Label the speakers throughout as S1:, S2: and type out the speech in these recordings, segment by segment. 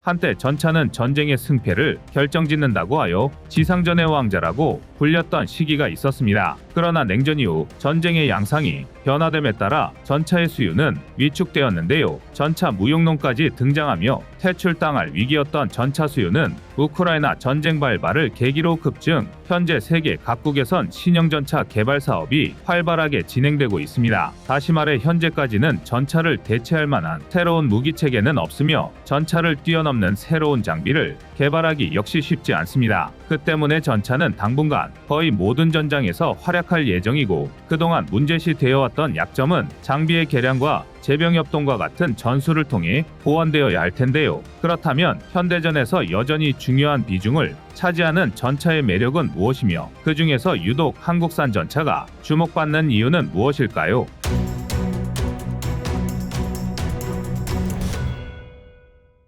S1: 한때 전차는 전쟁의 승패를 결정짓는다고 하여 지상전의 왕자라고 불렸던 시기가 있었습니다. 그러나 냉전 이후 전쟁의 양상이 변화됨에 따라 전차의 수요는 위축되었는데요. 전차 무용론까지 등장하며 퇴출당할 위기였던 전차 수요는 우크라이나 전쟁 발발을 계기로 급증, 현재 세계 각국에선 신형 전차 개발 사업이 활발하게 진행되고 있습니다. 다시 말해 현재까지는 전차를 대체할 만한 새로운 무기 체계는 없으며 전차를 뛰어넘는 새로운 장비를 개발하기 역시 쉽지 않습니다. 그 때문에 전차는 당분간 거의 모든 전장에서 활약할 예정이고, 그동안 문제시 되어왔던 약점은 장비의 개량과 제병 협동과 같은 전술을 통해 보완되어야 할 텐데요. 그렇다면 현대전에서 여전히 중요한 비중을 차지하는 전차의 매력은 무엇이며, 그 중에서 유독 한국산 전차가 주목받는 이유는 무엇일까요?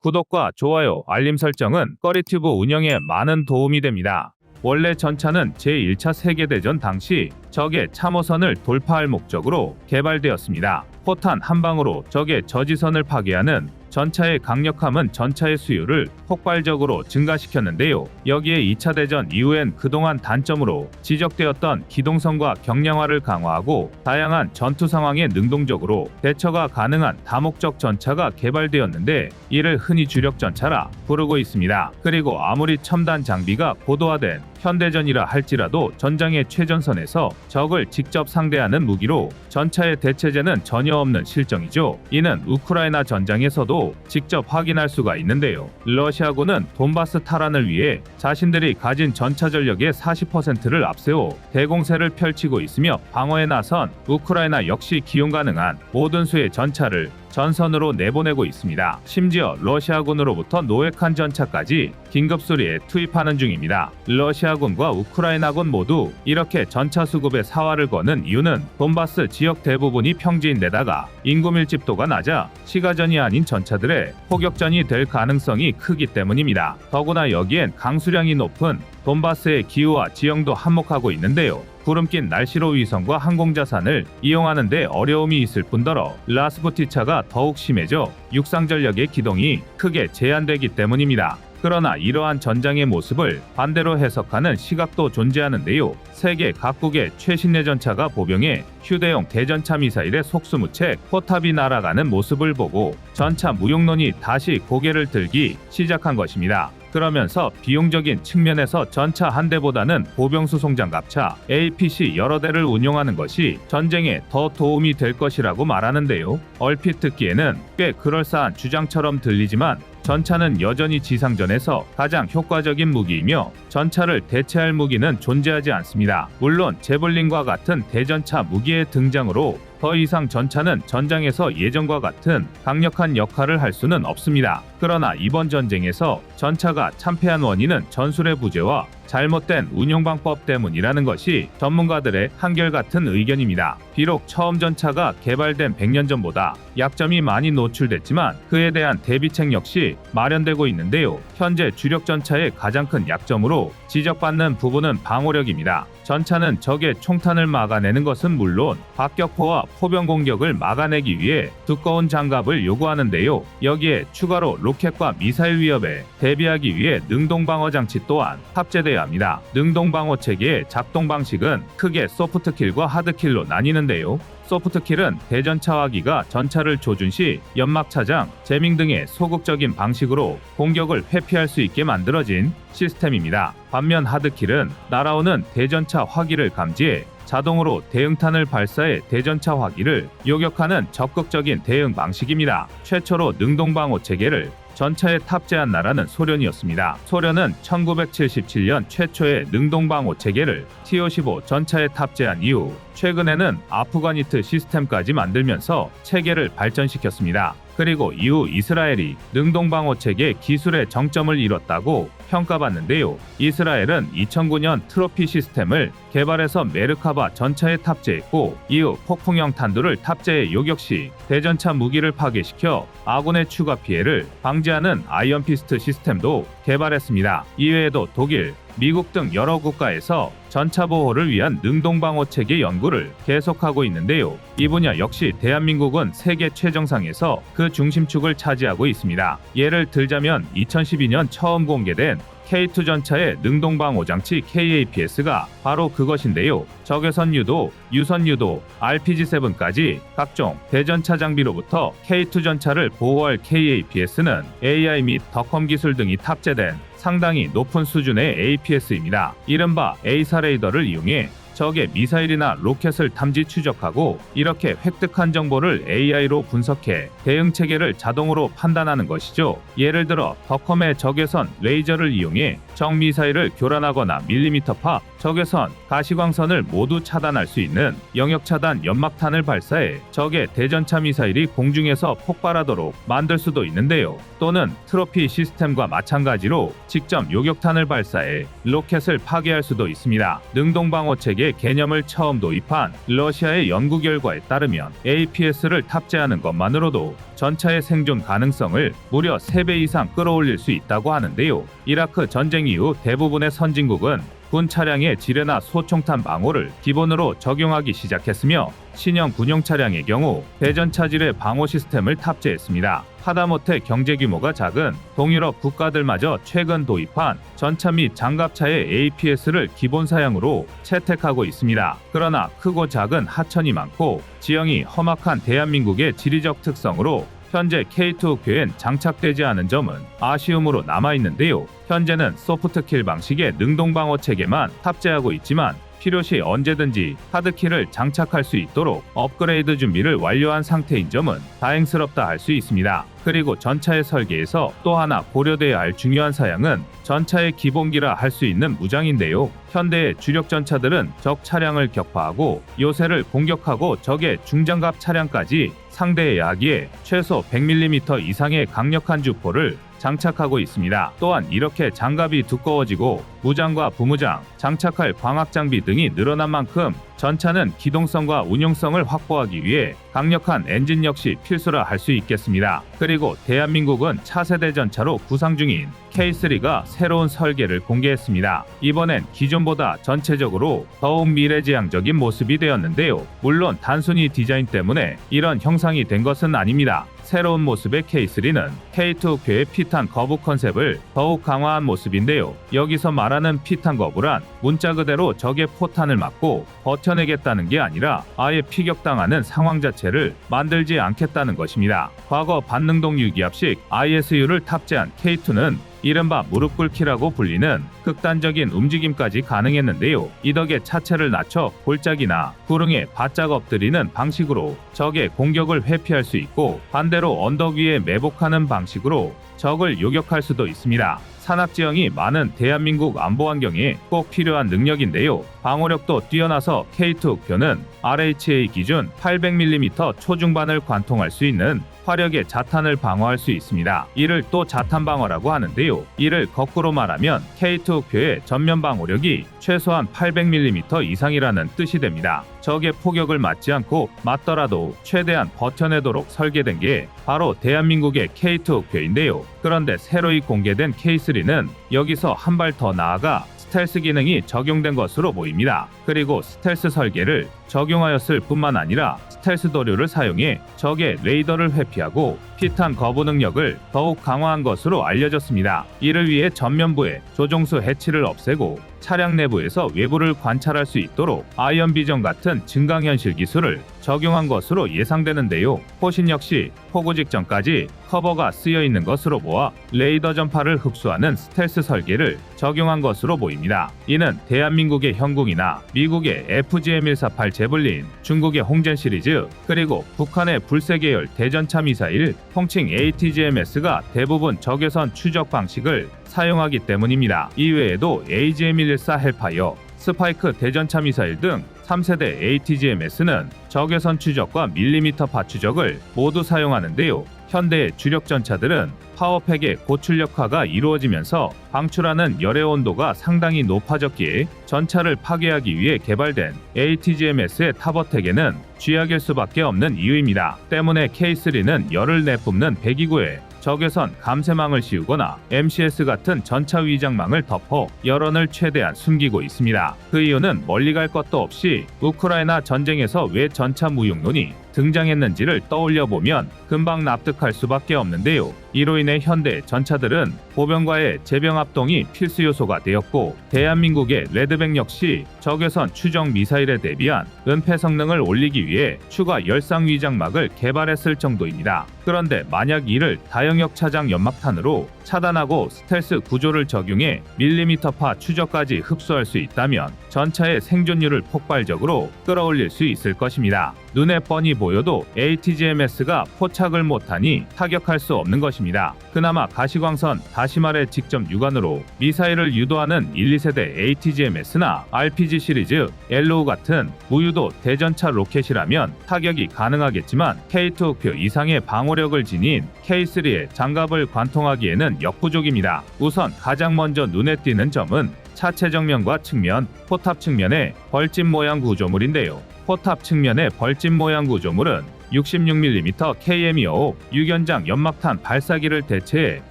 S1: 구독과 좋아요, 알림 설정은 꺼리튜브 운영에 많은 도움이 됩니다. 원래 전차는 제1차 세계대전 당시 적의 참호선을 돌파할 목적으로 개발되었습니다. 포탄 한 방으로 적의 저지선을 파괴하는 전차의 강력함은 전차의 수요를 폭발적으로 증가시켰는데요. 여기에 2차 대전 이후엔 그동안 단점으로 지적되었던 기동성과 경량화를 강화하고 다양한 전투 상황에 능동적으로 대처가 가능한 다목적 전차가 개발되었는데, 이를 흔히 주력 전차라 부르고 있습니다. 그리고 아무리 첨단 장비가 고도화된 현대전이라 할지라도 전장의 최전선에서 적을 직접 상대하는 무기로 전차의 대체제는 전혀 없는 실정이죠. 이는 우크라이나 전장에서도 직접 확인할 수가 있는데요. 러시아군은 돈바스 탈환을 위해 자신들이 가진 전차 전력의 40%를 앞세워 대공세를 펼치고 있으며, 방어에 나선 우크라이나 역시 기용 가능한 모든 수의 전차를 전선으로 내보내고 있습니다. 심지어 러시아군으로부터 노획한 전차까지 긴급 수리에 투입하는 중입니다. 러시아군과 우크라이나군 모두 이렇게 전차 수급에 사활을 거는 이유는 돈바스 지역 대부분이 평지인데다가 인구 밀집도가 낮아 시가전이 아닌 전차들의 포격전이 될 가능성이 크기 때문입니다. 더구나 여기엔 강수량이 높은 돈바스의 기후와 지형도 한몫하고 있는데요. 구름 낀 날씨로 위성과 항공자산을 이용하는 데 어려움이 있을 뿐더러 라스푸티차가 더욱 심해져 육상 전력의 기동이 크게 제한되기 때문입니다. 그러나 이러한 전장의 모습을 반대로 해석하는 시각도 존재하는데요. 세계 각국의 최신의 전차가 보병해 휴대용 대전차 미사일의 속수무책 포탑이 날아가는 모습을 보고 전차 무용론이 다시 고개를 들기 시작한 것입니다. 그러면서 비용적인 측면에서 전차 한 대보다는 보병수송장갑차 APC 여러 대를 운용하는 것이 전쟁에 더 도움이 될 것이라고 말하는데요. 얼핏 듣기에는 꽤 그럴싸한 주장처럼 들리지만, 전차는 여전히 지상전에서 가장 효과적인 무기이며 전차를 대체할 무기는 존재하지 않습니다. 물론 제블린과 같은 대전차 무기의 등장으로 더 이상 전차는 전장에서 예전과 같은 강력한 역할을 할 수는 없습니다. 그러나 이번 전쟁에서 전차가 참패한 원인은 전술의 부재와 잘못된 운용방법 때문이라는 것이 전문가들의 한결같은 의견입니다. 비록 처음 전차가 개발된 100년 전보다 약점이 많이 노출됐지만 그에 대한 대비책 역시 마련되고 있는데요. 현재 주력 전차의 가장 큰 약점으로 지적받는 부분은 방호력입니다. 전차는 적의 총탄을 막아내는 것은 물론 박격포와 포병 공격을 막아내기 위해 두꺼운 장갑을 요구하는데요. 여기에 추가로 로켓과 미사일 위협에 대비하기 위해 능동방어 장치 또한 탑재돼야 합니다. 능동방어 체계의 작동 방식은 크게 소프트킬과 하드킬로 나뉘는데요. 소프트킬은 대전차화기가 전차를 조준 시 연막 차장, 제밍 등의 소극적인 방식으로 공격을 회피할 수 있게 만들어진 시스템입니다. 반면 하드킬은 날아오는 대전차 화기를 감지해 자동으로 대응탄을 발사해 대전차 화기를 요격하는 적극적인 대응 방식입니다. 최초로 능동방어 체계를 전차에 탑재한 나라는 소련이었습니다. 소련은 1977년 최초의 능동방어 체계를 T-55 전차에 탑재한 이후 최근에는 아프가니트 시스템까지 만들면서 체계를 발전시켰습니다. 그리고 이후 이스라엘이 능동방어 체계 기술의 정점을 이뤘다고 평가받는데요. 이스라엘은 2009년 트로피 시스템을 개발해서 메르카바 전차에 탑재했고, 이후 폭풍형 탄두를 탑재해 요격 시 대전차 무기를 파괴시켜 아군의 추가 피해를 방지하는 아이언피스트 시스템도 개발했습니다. 이외에도 독일, 미국 등 여러 국가에서 전차 보호를 위한 능동방어 체계 연구를 계속하고 있는데요. 이 분야 역시 대한민국은 세계 최정상에서 그 중심축을 차지하고 있습니다. 예를 들자면 2012년 처음 공개된 K2 전차의 능동방호 장치 KAPS가 바로 그것인데요. 적외선 유도, 유선 유도, RPG-7까지 각종 대전차 장비로부터 K2 전차를 보호할 KAPS는 AI 및 덕컴 기술 등이 탑재된 상당히 높은 수준의 APS입니다. 이른바 A사 레이더를 이용해 적의 미사일이나 로켓을 탐지 추적하고 이렇게 획득한 정보를 AI로 분석해 대응 체계를 자동으로 판단하는 것이죠. 예를 들어 덕컴의 적외선 레이저를 이용해 적 미사일을 교란하거나 밀리미터파 적외선 가시광선을 모두 차단할 수 있는 영역 차단 연막탄을 발사해 적의 대전차 미사일이 공중에서 폭발하도록 만들 수도 있는데요. 또는 트로피 시스템과 마찬가지로 직접 요격탄을 발사해 로켓을 파괴할 수도 있습니다. 능동방어 체계 개념을 처음 도입한 러시아의 연구 결과에 따르면 APS를 탑재하는 것만으로도 전차의 생존 가능성을 무려 3배 이상 끌어올릴 수 있다고 하는데요. 이라크 전쟁 이후 대부분의 선진국은 군 차량의 지뢰나 소총탄 방호를 기본으로 적용하기 시작했으며 신형 군용 차량의 경우 대전차 지뢰 방호 시스템을 탑재했습니다. 하다못해 경제 규모가 작은 동유럽 국가들마저 최근 도입한 전차 및 장갑차의 APS를 기본 사양으로 채택하고 있습니다. 그러나 크고 작은 하천이 많고 지형이 험악한 대한민국의 지리적 특성으로 현재 K2옥표엔 장착되지 않은 점은 아쉬움으로 남아있는데요. 현재는 소프트킬 방식의 능동방어 체계만 탑재하고 있지만 필요시 언제든지 하드킬을 장착할 수 있도록 업그레이드 준비를 완료한 상태인 점은 다행스럽다 할 수 있습니다. 그리고 전차의 설계에서 또 하나 고려돼야 할 중요한 사양은 전차의 기본기라 할 수 있는 무장인데요. 현대의 주력 전차들은 적 차량을 격파하고 요새를 공격하고 적의 중장갑 차량까지 상대해야 하기에 최소 100mm 이상의 강력한 주포를 장착하고 있습니다. 또한 이렇게 장갑이 두꺼워지고 무장과 부무장, 장착할 광학 장비 등이 늘어난 만큼 전차는 기동성과 운용성을 확보하기 위해 강력한 엔진 역시 필수라 할 수 있겠습니다. 그리고 대한민국은 차세대 전차로 구상 중인 K3가 새로운 설계를 공개했습니다. 이번엔 기존보다 전체적으로 더욱 미래지향적인 모습이 되었는데요. 물론 단순히 디자인 때문에 이런 형상이 된 것은 아닙니다. 새로운 모습의 K3는 K2옥표의 피탄 거부 컨셉을 더욱 강화한 모습인데요. 여기서 말하는 피탄 거부란 문자 그대로 적의 포탄을 맞고 버텨내겠다는 게 아니라 아예 피격당하는 상황 자체를 만들지 않겠다는 것입니다. 과거 반능동 유기압식 ISU를 탑재한 K2는 이른바 무릎 꿇기라고 불리는 극단적인 움직임까지 가능했는데요. 이 덕에 차체를 낮춰 골짜기나 구릉에 바짝 엎드리는 방식으로 적의 공격을 회피할 수 있고 반대로 언덕 위에 매복하는 방식으로 적을 요격할 수도 있습니다. 산악지형이 많은 대한민국 안보 환경에 꼭 필요한 능력인데요. 방어력도 뛰어나서 K2옥표는 RHA 기준 800mm 초중반을 관통할 수 있는 화력의 자탄을 방어할 수 있습니다. 이를 또 자탄 방어라고 하는데요. 이를 거꾸로 말하면 K2옥표의 전면 방어력이 최소한 800mm 이상이라는 뜻이 됩니다. 적의 포격을 맞지 않고 맞더라도 최대한 버텨내도록 설계된 게 바로 대한민국의 K2옥표인데요. 그런데 새로이 공개된 K3는 여기서 한 발 더 나아가 스텔스 기능이 적용된 것으로 보입니다. 그리고 스텔스 설계를 적용하였을 뿐만 아니라 스텔스 도료를 사용해 적의 레이더를 회피하고 피탄 거부 능력을 더욱 강화한 것으로 알려졌습니다. 이를 위해 전면부에 조종수 해치를 없애고 차량 내부에서 외부를 관찰할 수 있도록 아이언 비전 같은 증강현실 기술을 적용한 것으로 예상되는데요. 포신 역시 포구 직전까지 커버가 쓰여 있는 것으로 보아 레이더 전파를 흡수하는 스텔스 설계를 적용한 것으로 보입니다. 이는 대한민국의 형궁이나 미국의 FGM-148 제블린, 중국의 홍젠 시리즈, 그리고 북한의 불새 계열 대전차 미사일 통칭 ATGM-S가 대부분 적외선 추적 방식을 사용하기 때문입니다. 이외에도 AGM-114 헬파이어, 스파이크 대전차 미사일 등 3세대 ATGM-S는 적외선 추적과 밀리미터파 추적을 모두 사용하는데요. 현대의 주력 전차들은 파워팩의 고출력화가 이루어지면서 방출하는 열의 온도가 상당히 높아졌기에 전차를 파괴하기 위해 개발된 ATGM-S의 탑어택에는 쥐약일 수밖에 없는 이유입니다. 때문에 K3는 열을 내뿜는 배기구에 적외선 감쇄망을 씌우거나 MCS 같은 전차 위장망을 덮어 여론을 최대한 숨기고 있습니다. 그 이유는 멀리 갈 것도 없이 우크라이나 전쟁에서 왜 전차 무용론이 등장했는지를 떠올려 보면 금방 납득할 수밖에 없는데요. 이로 인해 현대 전차들은 보병과의 제병 합동이 필수 요소가 되었고, 대한민국의 레드백 역시 적외선 추정 미사일에 대비한 은폐 성능을 올리기 위해 추가 열상 위장막을 개발했을 정도입니다. 그런데 만약 이를 다영역 차장 연막탄으로 차단하고 스텔스 구조를 적용해 밀리미터파 추적까지 흡수할 수 있다면 전차의 생존율을 폭발적으로 끌어올릴 수 있을 것입니다. 눈에 뻔히 보여도 ATGMS가 포착을 못하니 타격할 수 없는 것입니다. 그나마 가시광선, 다시 말해 직접 육안으로 미사일을 유도하는 1, 2세대 ATGMS나 RPG 시리즈, LO 같은 무유도 대전차 로켓이라면 타격이 가능하겠지만 K2표 이상의 방어력을 지닌 K3의 장갑을 관통하기에는 역부족입니다. 우선 가장 먼저 눈에 띄는 점은 차체 정면과 측면, 포탑 측면의 벌집 모양 구조물인데요. 포탑 측면의 벌집 모양 구조물은 66mm KM255 유견장 연막탄 발사기를 대체해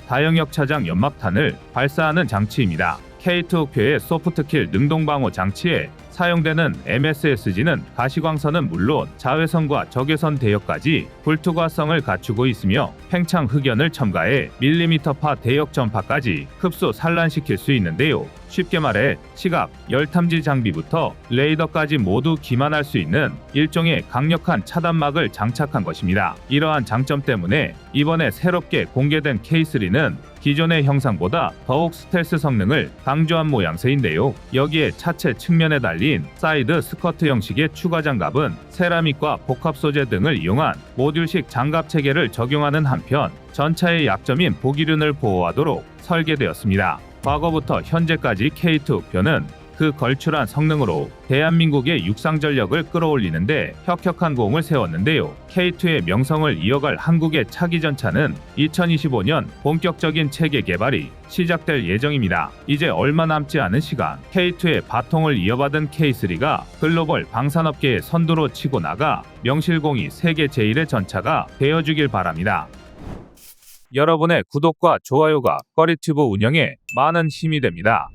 S1: 다영역 차장 연막탄을 발사하는 장치입니다. K2표의 소프트킬 능동방어 장치에 사용되는 MSSG는 가시광선은 물론 자외선과 적외선 대역까지 불투과성을 갖추고 있으며 팽창 흑연을 첨가해 밀리미터파 대역 전파까지 흡수 산란시킬 수 있는데요. 쉽게 말해 시각, 열탐지 장비부터 레이더까지 모두 기만할 수 있는 일종의 강력한 차단막을 장착한 것입니다. 이러한 장점 때문에 이번에 새롭게 공개된 K3는 기존의 형상보다 더욱 스텔스 성능을 강조한 모양새인데요. 여기에 차체 측면에 달린 사이드 스커트 형식의 추가 장갑은 세라믹과 복합 소재 등을 이용한 모듈식 장갑 체계를 적용하는 한편 전차의 약점인 보기륜을 보호하도록 설계되었습니다. 과거부터 현재까지 K2표는 그 걸출한 성능으로 대한민국의 육상 전력을 끌어올리는데 혁혁한 공을 세웠는데요. K2의 명성을 이어갈 한국의 차기 전차는 2025년 본격적인 체계 개발이 시작될 예정입니다. 이제 얼마 남지 않은 시간, K2의 바통을 이어받은 K3가 글로벌 방산업계의 선두로 치고 나가 명실공히 세계 제1의 전차가 되어주길 바랍니다. 여러분의 구독과 좋아요가 꺼리튜브 운영에 많은 힘이 됩니다.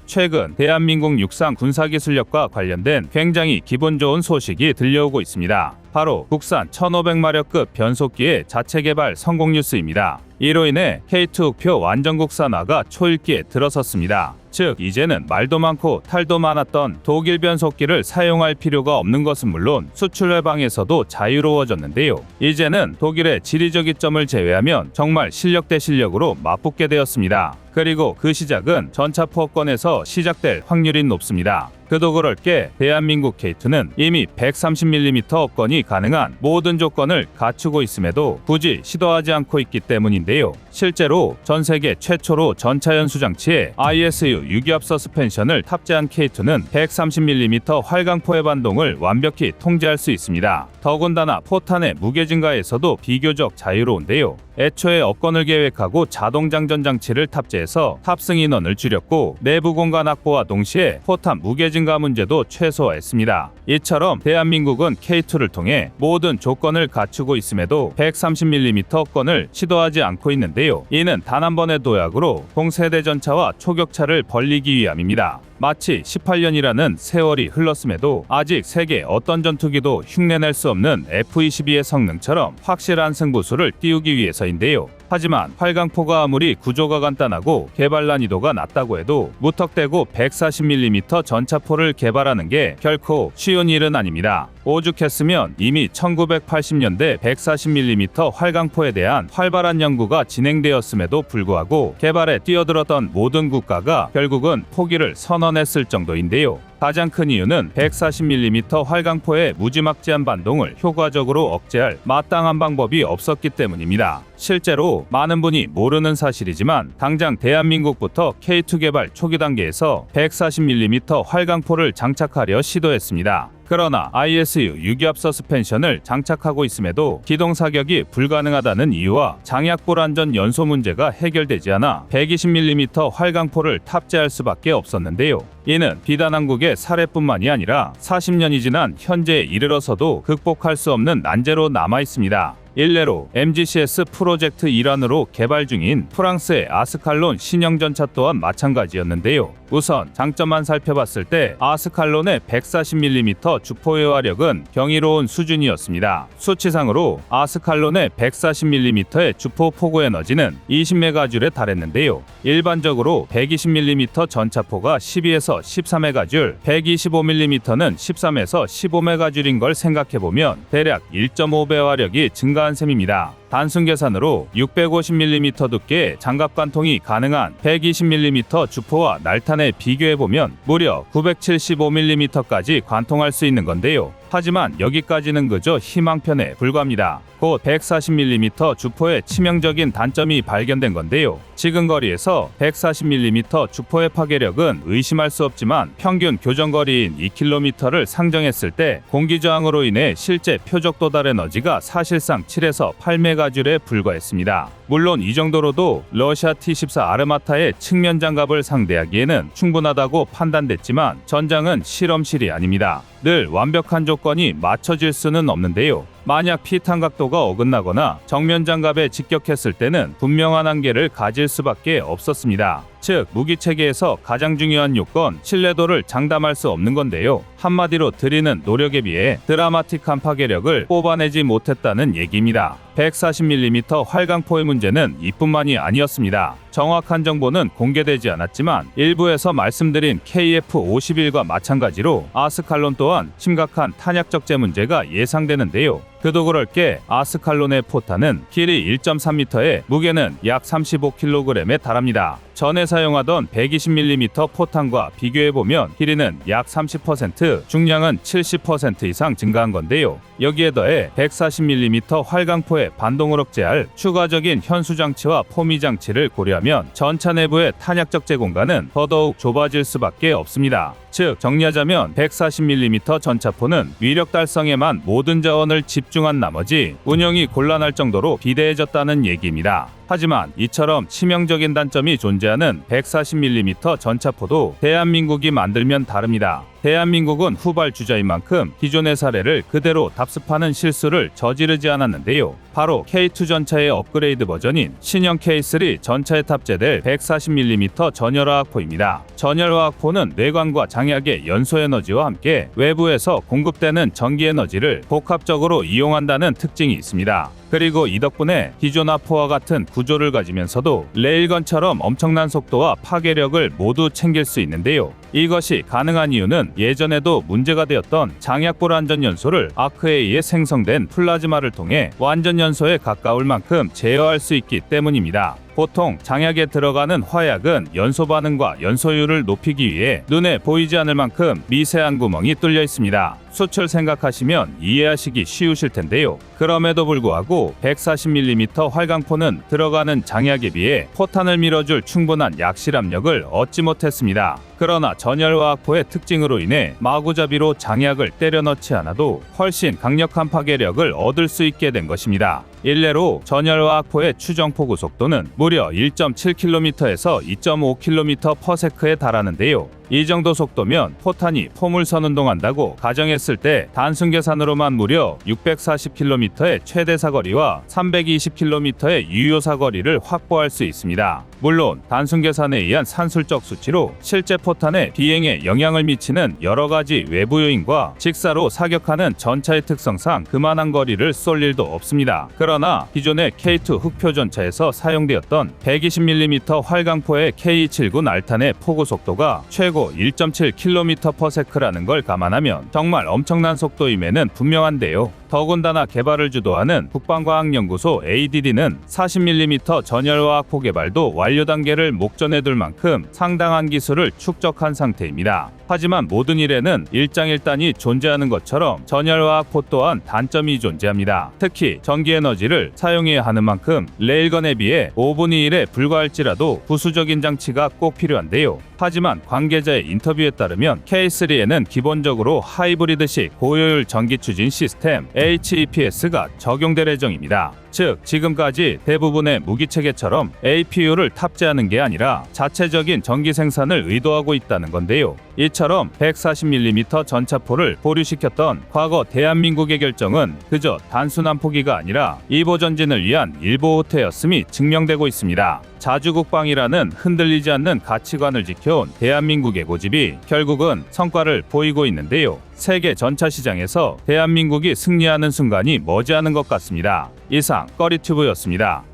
S1: 최근 대한민국 육상 군사기술력과 관련된 굉장히 기분 좋은 소식이 들려오고 있습니다. 바로 국산 1500마력급 변속기의 자체 개발 성공 뉴스입니다. 이로 인해 K2표 완전 국산화가 초읽기에 들어섰습니다. 즉 이제는 말도 많고 탈도 많았던 독일 변속기를 사용할 필요가 없는 것은 물론 수출 외방에서도 자유로워졌는데요. 이제는 독일의 지리적 이점을 제외하면 정말 실력 대 실력으로 맞붙게 되었습니다. 그리고 그 시작은 전차 포업권에서 시작될 확률이 높습니다. 그도 그럴 게 대한민국 K2는 이미 130mm 업권이 가능한 모든 조건을 갖추고 있음에도 굳이 시도하지 않고 있기 때문인데요. 실제로 전 세계 최초로 전차 연수 장치에 ISU 유기압 서스펜션을 탑재한 K2는 130mm 활강포의 반동을 완벽히 통제할 수 있습니다. 더군다나 포탄의 무게 증가에서도 비교적 자유로운데요. 애초에 업권을 계획하고 자동 장전 장치를 탑재해서 탑승 인원을 줄였고 내부 공간 확보와 동시에 포탄 무게 증가 문제도 최소화했습니다. 이처럼 대한민국은 K2를 통해 모든 조건을 갖추고 있음에도 130mm 업권을 시도하지 않고 있는데요. 이는 단 한 번의 도약으로 동세대 전차와 초격차를 벌리기 위함입니다. 마치 18년이라는 세월이 흘렀음에도 아직 세계 어떤 전투기도 흉내낼 수 없는 F-22의 성능처럼 확실한 승부수를 띄우기 위해서인데요. 하지만 활강포가 아무리 구조가 간단하고 개발 난이도가 낮다고 해도 무턱대고 140mm 전차포를 개발하는 게 결코 쉬운 일은 아닙니다. 오죽했으면 이미 1980년대 140mm 활강포에 대한 활발한 연구가 진행되었음에도 불구하고 개발에 뛰어들었던 모든 국가가 결국은 포기를 선언했을 정도인데요. 가장 큰 이유는 140mm 활강포의 무지막지한 반동을 효과적으로 억제할 마땅한 방법이 없었기 때문입니다. 실제로 많은 분이 모르는 사실이지만 당장 대한민국부터 K2 개발 초기 단계에서 140mm 활강포를 장착하려 시도했습니다. 그러나 ISU 유기압 서스펜션을 장착하고 있음에도 기동 사격이 불가능하다는 이유와 장약 불안전 연소 문제가 해결되지 않아 120mm 활강포를 탑재할 수밖에 없었는데요. 이는 비단 한국의 사례뿐만이 아니라 40년이 지난 현재에 이르러서도 극복할 수 없는 난제로 남아 있습니다. 일례로 MGCS 프로젝트 일환으로 개발 중인 프랑스의 아스칼론 신형 전차 또한 마찬가지였는데요. 우선 장점만 살펴봤을 때 아스칼론의 140mm 주포의 화력은 경이로운 수준이었습니다. 수치상으로 아스칼론의 140mm의 주포 포구 에너지는 20메가줄에 달했는데요. 일반적으로 120mm 전차포가 12에서 14메가줄, 125mm는 13에서 15메가줄인 걸 생각해보면 대략 1.5배 화력이 증가한 셈입니다. 단순 계산으로 650mm 두께의 장갑 관통이 가능한 120mm 주포와 날탄에 비교해보면 무려 975mm까지 관통할 수 있는 건데요. 하지만 여기까지는 그저 희망편에 불과합니다. 곧 140mm 주포의 치명적인 단점이 발견된 건데요. 지금 거리에서 140mm 주포의 파괴력은 의심할 수 없지만 평균 교정거리인 2km를 상정했을 때 공기저항으로 인해 실제 표적 도달 에너지가 사실상 7에서 8메가줄에 불과했습니다. 물론 이 정도로도 러시아 T-14 아르마타의 측면 장갑을 상대하기에는 충분하다고 판단됐지만 전장은 실험실이 아닙니다. 늘 완벽한 조건이 맞춰질 수는 없는데요. 만약 피탄 각도가 어긋나거나 정면 장갑에 직격했을 때는 분명한 한계를 가질 수밖에 없었습니다. 즉, 무기 체계에서 가장 중요한 요건 신뢰도를 장담할 수 없는 건데요. 한마디로 들이는 노력에 비해 드라마틱한 파괴력을 뽑아내지 못했다는 얘기입니다. 140mm 활강포의 문제는 이뿐만이 아니었습니다. 정확한 정보는 공개되지 않았지만 일부에서 말씀드린 KF-51과 마찬가지로 아스칼론 또한 심각한 탄약 적재 문제가 예상되는데요. 그도 그럴 게 아스칼론의 포탄은 길이 1.3m에 무게는 약 35kg에 달합니다. 전에 사용하던 120mm 포탄과 비교해보면 길이는 약 30%, 중량은 70% 이상 증가한 건데요. 여기에 더해 140mm 활강포의 반동을 억제할 추가적인 현수장치와 포미장치를 고려하면 전차 내부의 탄약 적재 공간은 더더욱 좁아질 수밖에 없습니다. 즉, 정리하자면 140mm 전차포는 위력 달성에만 모든 자원을 집중한 나머지 운영이 곤란할 정도로 비대해졌다는 얘기입니다. 하지만 이처럼 치명적인 단점이 존재하는 140mm 전차포도 대한민국이 만들면 다릅니다. 대한민국은 후발주자인 만큼 기존의 사례를 그대로 답습하는 실수를 저지르지 않았는데요. 바로 K2 전차의 업그레이드 버전인 신형 K3 전차에 탑재될 140mm 전열화학포입니다. 전열화학포는 내관과 장약의 연소 에너지와 함께 외부에서 공급되는 전기 에너지를 복합적으로 이용한다는 특징이 있습니다. 그리고 이 덕분에 기존 화포와 같은 구조를 가지면서도 레일건처럼 엄청난 속도와 파괴력을 모두 챙길 수 있는데요. 이것이 가능한 이유는 예전에도 문제가 되었던 장약불 완전 연소를 아크에 의해 생성된 플라즈마를 통해 완전 연소에 가까울 만큼 제어할 수 있기 때문입니다. 보통 장약에 들어가는 화약은 연소 반응과 연소율을 높이기 위해 눈에 보이지 않을 만큼 미세한 구멍이 뚫려 있습니다. 수출 생각하시면 이해하시기 쉬우실 텐데요. 그럼에도 불구하고 140mm 활강포는 들어가는 장약에 비해 포탄을 밀어줄 충분한 약실압력을 얻지 못했습니다. 그러나 전열화학포의 특징으로 인해 마구잡이로 장약을 때려 넣지 않아도 훨씬 강력한 파괴력을 얻을 수 있게 된 것입니다. 일례로 전열화학포의 추정포구 속도는 무려 1.7km에서 2.5km/s에 달하는데요. 이 정도 속도면 포탄이 포물 선운동한다고 가정했을 때 단순 계산으로만 무려 640km의 최대 사거리와 320km의 유효 사거리를 확보할 수 있습니다. 물론 단순 계산에 의한 산술적 수치로 실제 포탄의 비행에 영향을 미치는 여러 가지 외부 요인과 직사로 사격하는 전차의 특성상 그만한 거리를 쏠 일도 없습니다. 그러나 기존의 K2 흑표 전차에서 사용되었던 120mm 활강포의 K279 날탄의 포구 속도가 최고 1.7km/s라는 걸 감안하면 정말 엄청난 속도임에는 분명한데요. 더군다나 개발을 주도하는 국방과학연구소 ADD는 40mm 전열화학포 개발도 완료 단계를 목전에 둘 만큼 상당한 기술을 축적한 상태입니다. 하지만 모든 일에는 일장일단이 존재하는 것처럼 전열화학포 또한 단점이 존재합니다. 특히 전기에너지를 사용해야 하는 만큼 레일건에 비해 5분의 1에 불과할지라도 부수적인 장치가 꼭 필요한데요. 하지만 관계자의 인터뷰에 따르면 K3에는 기본적으로 하이브리드식 고효율 전기 추진 시스템 HEPS가 적용될 예정입니다. 즉 지금까지 대부분의 무기체계처럼 APU를 탑재하는 게 아니라 자체적인 전기 생산을 의도하고 있다는 건데요. 이처럼 140mm 전차포를 보류시켰던 과거 대한민국의 결정은 그저 단순한 포기가 아니라 이보 전진을 위한 일보 후퇴였음이 증명되고 있습니다. 자주국방이라는 흔들리지 않는 가치관을 지켜온 대한민국의 고집이 결국은 성과를 보이고 있는데요. 세계 전차 시장에서 대한민국이 승리하는 순간이 머지않은 것 같습니다. 이상 꺼리튜브였습니다.